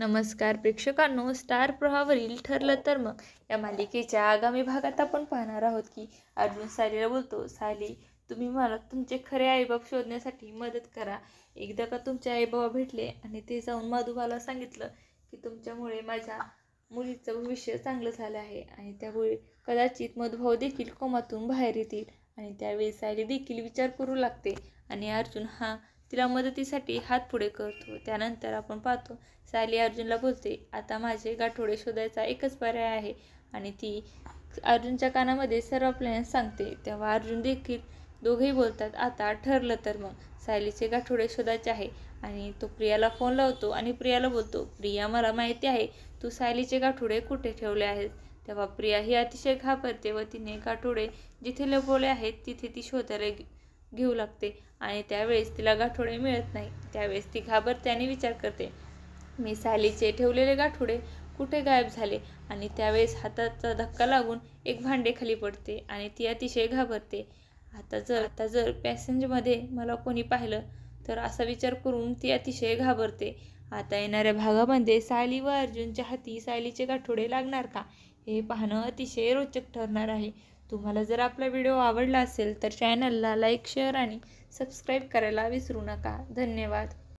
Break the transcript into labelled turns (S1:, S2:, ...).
S1: नमस्कार प्रेक्षकांनो, स्टार प्रवाहावरील ठरलं तर मग या मालिकेच्या आगामी भागात आपण पाहणार आहोत की अर्जुन सायलीला बोलतो, सायली तुम्ही मला तुमचे खरे आईबाप शोधण्यासाठी मदत करा. एकदा का तुमचे आईबाबा भेटले आणि ते जाऊन मधुबाला सांगितलं की तुमच्यामुळे माझ्या मुलीचं भविष्य चांगलं झालं आहे आणि त्यामुळे कदाचित मधुभाऊ देखील कोमातून बाहेर येतील. आणि त्यावेळी सायली देखील विचार करू लागते आणि अर्जुन हा तिला मदतीसाठी हात पुढे करतो. त्यानंतर आपण पाहतो सायली अर्जुनला बोलते, आता माझे गाठोडे शोधायचा एकच पर्याय आहे. आणि ती अर्जुनच्या कानामध्ये सर्व प्लॅन सांगते. तेव्हा अर्जुन देखील दोघेही बोलतात, आता ठरलं तर मग सायलीचे गाठोडे शोधायचे आहे. आणि तो प्रियाला फोन लावतो आणि प्रियाला बोलतो, प्रिया मला माहिती आहे तू सायलीचे गाठोडे कुठे ठेवले आहेत. तेव्हा प्रिया ही अतिशय घाबरते व तिने गाठोडे जिथे लपवले आहेत तिथे ती शोधायला घेऊ लागते. आणि त्यावेळेस तिला गाठोडे मिळत नाही. त्यावेळेस ती घाबरते आणि विचार करते, मी सायलीचे ठेवलेले गाठोडे कुठे गायब झाले. आणि त्यावेळेस हाताचा धक्का लागून एक भांडे खाली पडते आणि ती अतिशय घाबरते. आता जर पॅसेंजमध्ये मला कोणी पाहिलं तर असा विचार करून ती अतिशय घाबरते. आता येणाऱ्या भागामध्ये सायली व अर्जुनच्या हाती सायलीचे गाठोडे लागणार का, हे पाहणं अतिशय रोचक ठरणार आहे. तुम्हाला जर आपला व्हिडिओ आवडला असेल तर चॅनलला लाईक, शेअर आणि सबस्क्राईब करायला विसरू नका. धन्यवाद.